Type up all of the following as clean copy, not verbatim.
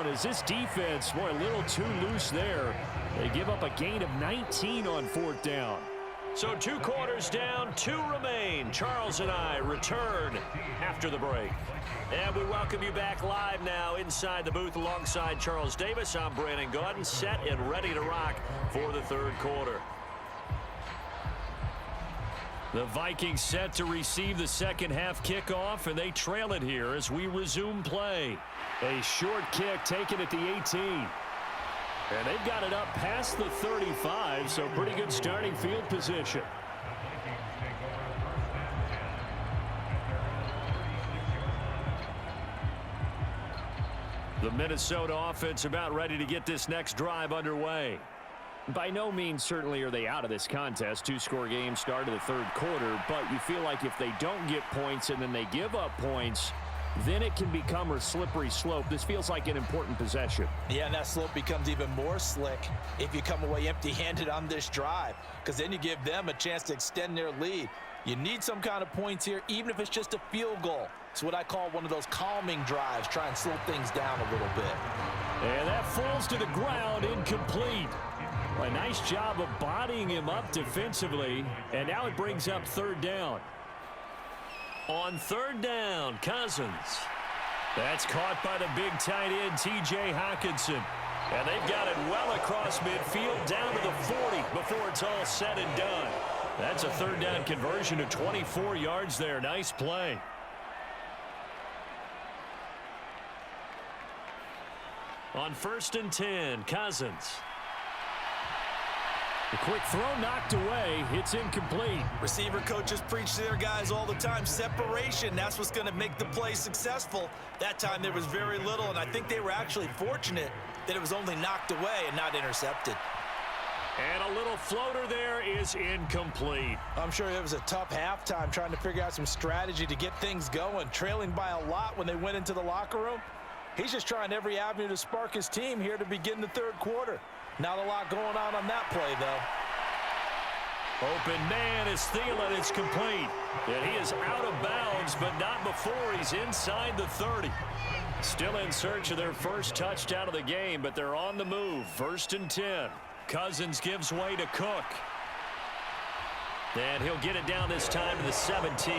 down as this defense, boy, a little too loose there. They give up a gain of 19 on 4th down. So 2 quarters down, 2 remain. Charles and I return after the break. And we welcome you back live now inside the booth alongside Charles Davis. I'm Brandon Gaudin, set and ready to rock for the 3rd quarter. The Vikings set to receive the second half kickoff, and they trail it here as we resume play. A short kick taken at the 18. And they've got it up past the 35, so pretty good starting field position. The Minnesota offense about ready to get this next drive underway. By no means certainly are they out of this contest. 2-score game start of the 3rd quarter, but you feel like if they don't get points and then they give up points, then it can become a slippery slope. This feels like an important possession. Yeah, and that slope becomes even more slick if you come away empty-handed on this drive, because then you give them a chance to extend their lead. You need some kind of points here, even if it's just a field goal. It's what I call one of those calming drives. Try and slow things down a little bit. And that falls to the ground, incomplete. A nice job of bodying him up defensively, and now it brings up 3rd down. On 3rd down, Cousins. That's caught by the big tight end, T.J. Hockenson. And they've got it well across midfield down to the 40 before it's all said and done. That's a 3rd down conversion of 24 yards there. Nice play. On 1st and 10, Cousins. The quick throw knocked away. It's incomplete. Receiver coaches preach to their guys all the time. Separation, that's what's going to make the play successful. That time there was very little, and I think they were actually fortunate that it was only knocked away and not intercepted. And a little floater there is incomplete. I'm sure it was a tough halftime trying to figure out some strategy to get things going. Trailing by a lot when they went into the locker room. He's just trying every avenue to spark his team here to begin the 3rd quarter. Not a lot going on that play, though. Open man is Thielen. It's complete. And he is out of bounds, but not before he's inside the 30. Still in search of their first touchdown of the game, but they're on the move. 1st and 10. Cousins gives way to Cook. And he'll get it down this time to the 17.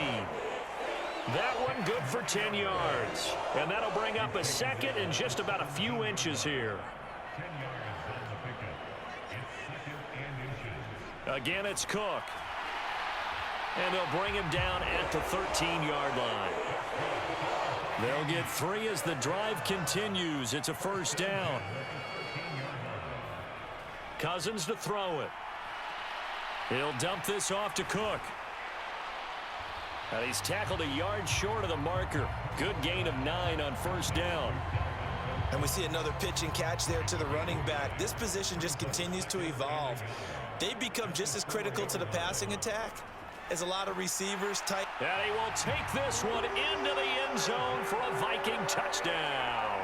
That one good for 10 yards. And that'll bring up a 2nd and just about a few inches here. Again, it's Cook. And they'll bring him down at the 13-yard line. They'll get 3 as the drive continues. It's a 1st down. Cousins to throw it. He'll dump this off to Cook. And he's tackled a yard short of the marker. Good gain of 9 on 1st down. And we see another pitch and catch there to the running back. This position just continues to evolve. They become just as critical to the passing attack as a lot of receivers. And he will take this one into the end zone for a Viking touchdown.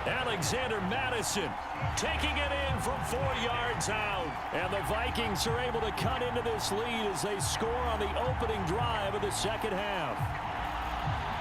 Alexander Madison taking it in from 4 yards out. And the Vikings are able to cut into this lead as they score on the opening drive of the 2nd half.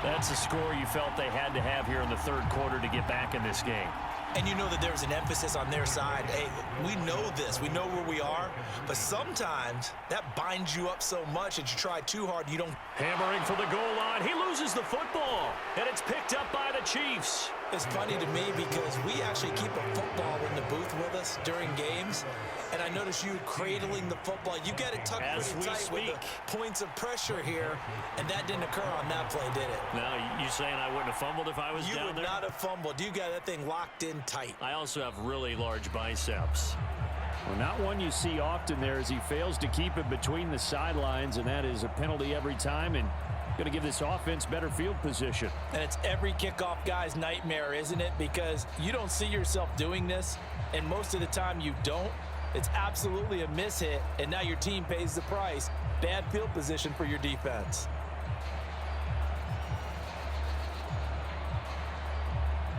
That's a score you felt they had to have here in the 3rd quarter to get back in this game. And you know that there's an emphasis on their side. Hey, we know this. We know where we are. But sometimes that binds you up so much that you try too hard, you don't. Hammering for the goal line. He loses the football. And it's picked up by the Chiefs. It's funny to me because we actually keep a football in the booth with us during games. And I notice you cradling the football. You got it tucked pretty tight with the points of pressure here. And that didn't occur on that play, did it? Now, you saying I wouldn't have fumbled if I was down there? You would not have fumbled. You got that thing locked in tight. I also have really large biceps. Well, not one you see often there as he fails to keep it between the sidelines, and that is a penalty every time, and going to give this offense better field position. And it's every kickoff guy's nightmare, isn't it? Because you don't see yourself doing this, and most of the time you don't. It's absolutely a mishit, and now your team pays the price. Bad field position for your defense.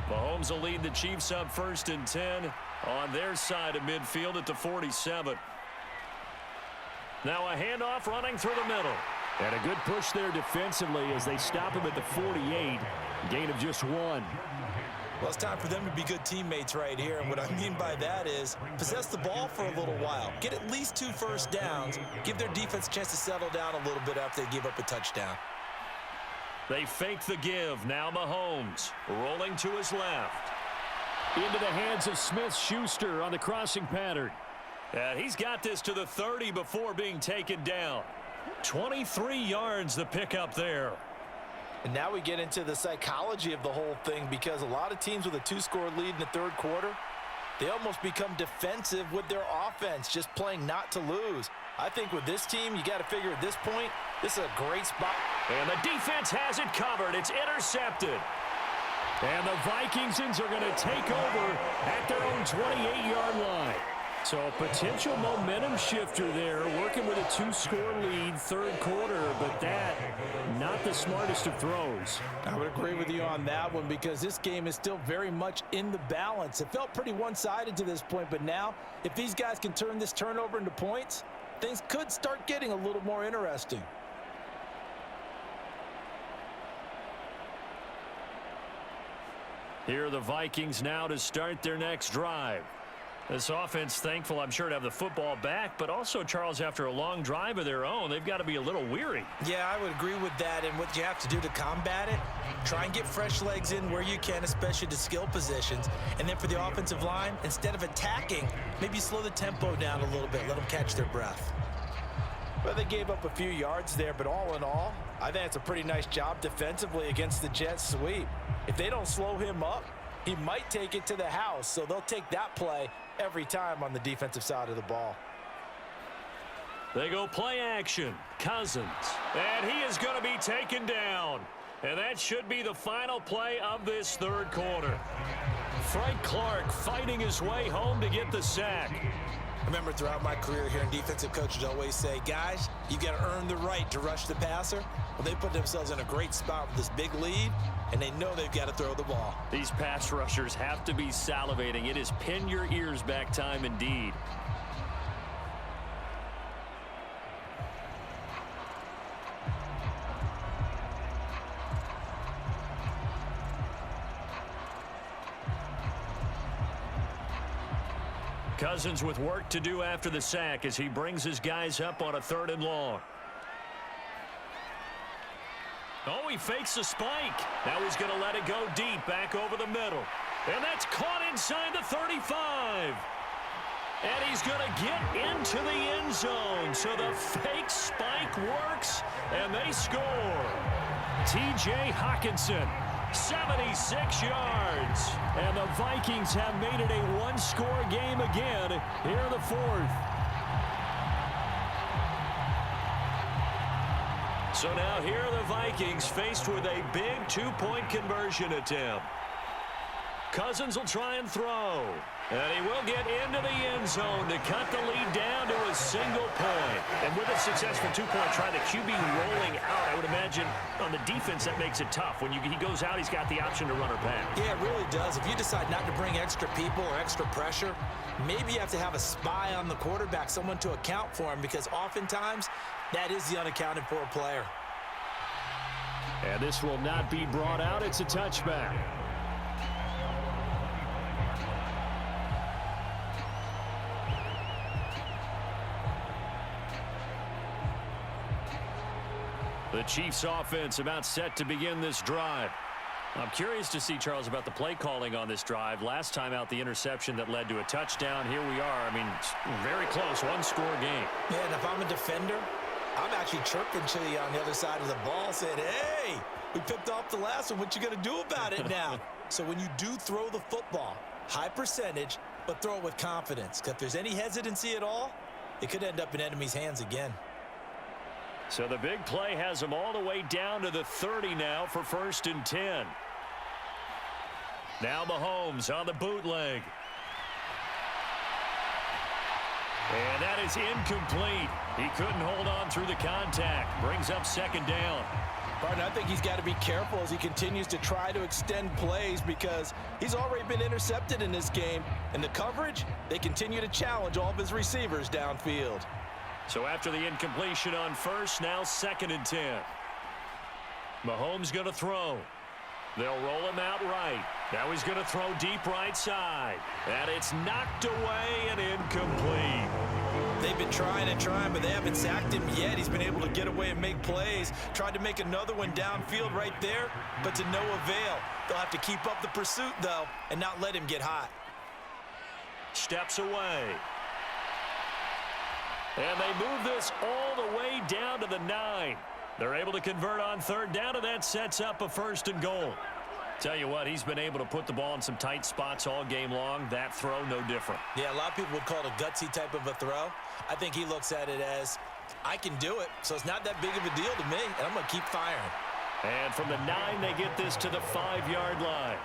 Mahomes will lead the Chiefs up 1st and 10 on their side of midfield at the 47. Now a handoff running through the middle. And a good push there defensively as they stop him at the 48. Gain of just 1. Well, it's time for them to be good teammates right here, and what I mean by that is possess the ball for a little while, get at least 2 first downs, give their defense a chance to settle down a little bit after they give up a touchdown. They fake the give. Now Mahomes rolling to his left. Into the hands of Smith-Schuster on the crossing pattern. And he's got this to the 30 before being taken down. 23 yards the pickup there. And now we get into the psychology of the whole thing, because a lot of teams with a 2-score lead in the third quarter, they almost become defensive with their offense, just playing not to lose. I think with this team, you got to figure at this point, this is a great spot. And the defense has it covered. It's intercepted. And the Vikings are going to take over at their own 28-yard line. So a potential momentum shifter there, working with a 2-score lead, third quarter, but that, not the smartest of throws. I would agree with you on that one, because this game is still very much in the balance. It felt pretty one-sided to this point, but now, if these guys can turn this turnover into points, things could start getting a little more interesting. Here are the Vikings now to start their next drive. This offense, thankful, I'm sure, to have the football back, but also, Charles, after a long drive of their own, they've got to be a little weary. Yeah, I would agree with that, and what you have to do to combat it, try and get fresh legs in where you can, especially to skill positions, and then for the offensive line, instead of attacking, maybe slow the tempo down a little bit, let them catch their breath. Well, they gave up a few yards there, but all in all, I think it's a pretty nice job defensively against the Jets sweep. If they don't slow him up, he might take it to the house, so they'll take that play every time on the defensive side of the ball. They go play action. Cousins. And he is going to be taken down. And that should be the final play of this third quarter. Frank Clark fighting his way home to get the sack. Remember, throughout my career here, defensive coaches always say, guys, you got to earn the right to rush the passer. Well, they put themselves in a great spot with this big lead, and they know they've got to throw the ball. These pass rushers have to be salivating. It is pin your ears back time indeed. Cousins with work to do after the sack as he brings his guys up on a 3rd and long. Oh, he fakes a spike. Now he's going to let it go deep back over the middle. And that's caught inside the 35. And he's going to get into the end zone. So the fake spike works, and they score. T.J. Hawkinson, 76 yards. And the Vikings have made it a 1-score game again here in the 4th. So now here are the Vikings faced with a big 2-point conversion attempt. Cousins will try and throw. And he will get into the end zone to cut the lead down to a single point. And with a successful 2-point try, the QB rolling out, I would imagine on the defense that makes it tough. When he goes out, he's got the option to run or pass. Yeah, it really does. If you decide not to bring extra people or extra pressure, maybe you have to have a spy on the quarterback, someone to account for him, because oftentimes that is the unaccounted for player. And this will not be brought out. It's a touchback. The Chiefs offense about set to begin this drive. I'm curious to see, Charles, about the play calling on this drive. Last time out, the interception that led to a touchdown. Here we are. I mean, very close, 1-score game. Yeah, and if I'm a defender, I'm actually chirping to you on the other side of the ball, saying, hey, we picked off the last one. What you going to do about it now? So when you do throw the football, high percentage, but throw it with confidence. Because if there's any hesitancy at all, it could end up in enemy's hands again. So the big play has them all the way down to the 30 now for 1st and 10. Now Mahomes on the bootleg. And that is incomplete. He couldn't hold on through the contact. Brings up 2nd down. Pardon, I think he's got to be careful as he continues to try to extend plays, because he's already been intercepted in this game. And the coverage, they continue to challenge all of his receivers downfield. So after the incompletion on 1st, now 2nd and 10. Mahomes going to throw. They'll roll him out right. Now he's going to throw deep right side. And it's knocked away and incomplete. They've been trying and trying, but they haven't sacked him yet. He's been able to get away and make plays. Tried to make another one downfield right there, but to no avail. They'll have to keep up the pursuit, though, and not let him get hot. Steps away. And they move this all the way down to the 9. They're able to convert on third down, and that sets up a 1st and goal. Tell you what, he's been able to put the ball in some tight spots all game long. That throw, no different. Yeah, a lot of people would call it a gutsy type of a throw. I think he looks at it as, I can do it, so it's not that big of a deal to me, and I'm going to keep firing. And from the 9, they get this to the 5-yard line.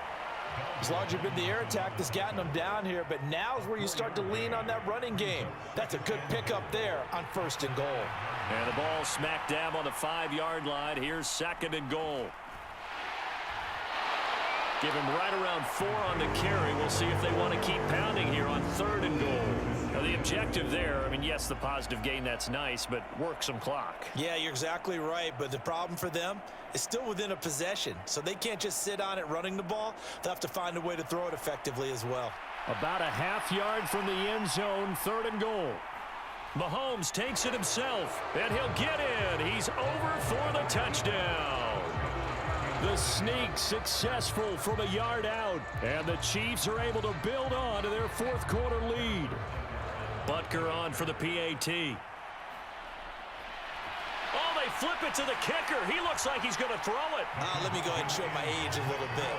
As long as you've been the air attack that's gotten them down here, but now's where you start to lean on that running game. That's a good pickup there on 1st and goal. And the ball smacked down on the 5-yard line. Here's 2nd and goal. Give him right around 4 on the carry. We'll see if they want to keep pounding here on 3rd and goal. Now the objective there, I mean, yes, the positive gain, that's nice, but work some clock. Yeah, you're exactly right, but the problem for them is still within a possession, so they can't just sit on it running the ball. They'll have to find a way to throw it effectively as well. About a half-yard from the end zone, 3rd and goal. Mahomes takes it himself, and he'll get in. He's over for the touchdown. The sneak successful from a yard out, and the Chiefs are able to build on to their 4th quarter lead. Butker on for the PAT. Oh, they flip it to the kicker. He looks like he's going to throw it. Let me go ahead and show my age a little bit.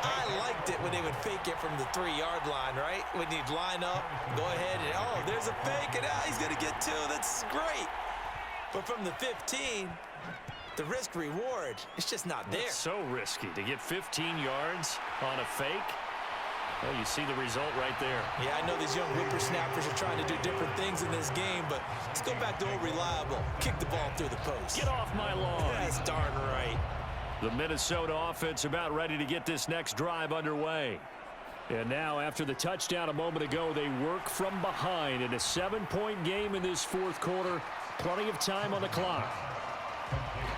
I liked it when they would fake it from the 3-yard line, right? When you'd line up, go ahead, and oh, there's a fake, and he's going to get 2. That's great. But from the 15, the risk-reward, it's just not there. It's so risky to get 15 yards on a fake. Well, you see the result right there. Yeah, I know these young whippersnappers are trying to do different things in this game, but let's go back to old reliable. Kick the ball through the post. Get off my lawn. That's darn right. The Minnesota offense about ready to get this next drive underway. And now, after the touchdown a moment ago, they work from behind in a 7-point game in this 4th quarter. Plenty of time on the clock.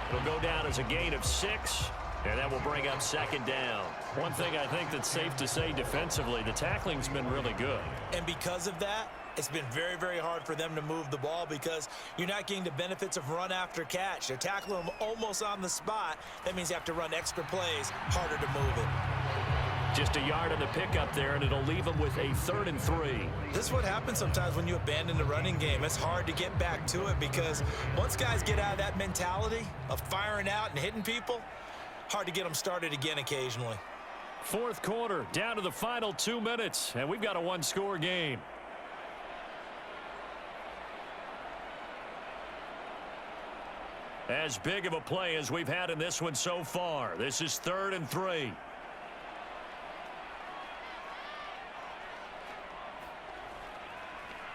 It'll go down as a gain of 6, and that will bring up 2nd down. One thing I think that's safe to say defensively, the tackling's been really good. And because of that, it's been very, very hard for them to move the ball because you're not getting the benefits of run after catch. They're tackling them almost on the spot. That means you have to run extra plays, harder to move it. Just a yard on the pickup there, and it'll leave them with a 3rd and 3. This is what happens sometimes when you abandon the running game. It's hard to get back to it because once guys get out of that mentality of firing out and hitting people, hard to get them started again occasionally. 4th quarter, down to the final 2 minutes, and we've got a 1-score game. As big of a play as we've had in this one so far. This is 3rd and 3.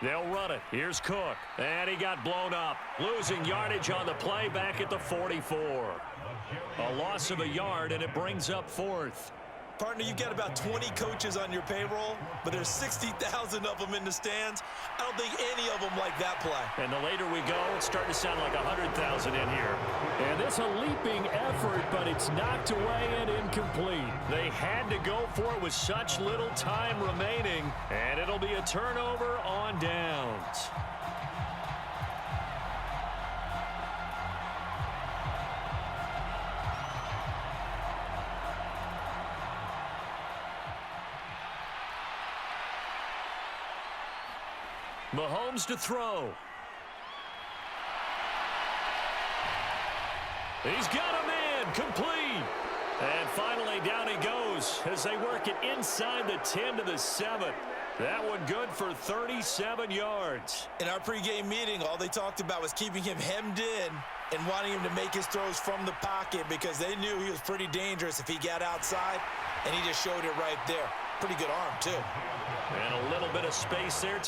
They'll run it. Here's Cook. And he got blown up. Losing yardage on the play back at the 44. A loss of a yard, and it brings up 4th. Partner, you've got about 20 coaches on your payroll, but there's 60,000 of them in the stands. I don't think any of them like that play. And the later we go, it's starting to sound like 100,000 in here. And this a leaping effort, but it's knocked away and incomplete. They had to go for it with such little time remaining, and it'll be a turnover on downs. Mahomes to throw. He's got a man, complete. And finally down he goes as they work it inside the 10 to the 7. That one good for 37 yards. In our pregame meeting, all they talked about was keeping him hemmed in and wanting him to make his throws from the pocket because they knew he was pretty dangerous if he got outside, and he just showed it right there. Pretty good arm, too. And a little bit of space there.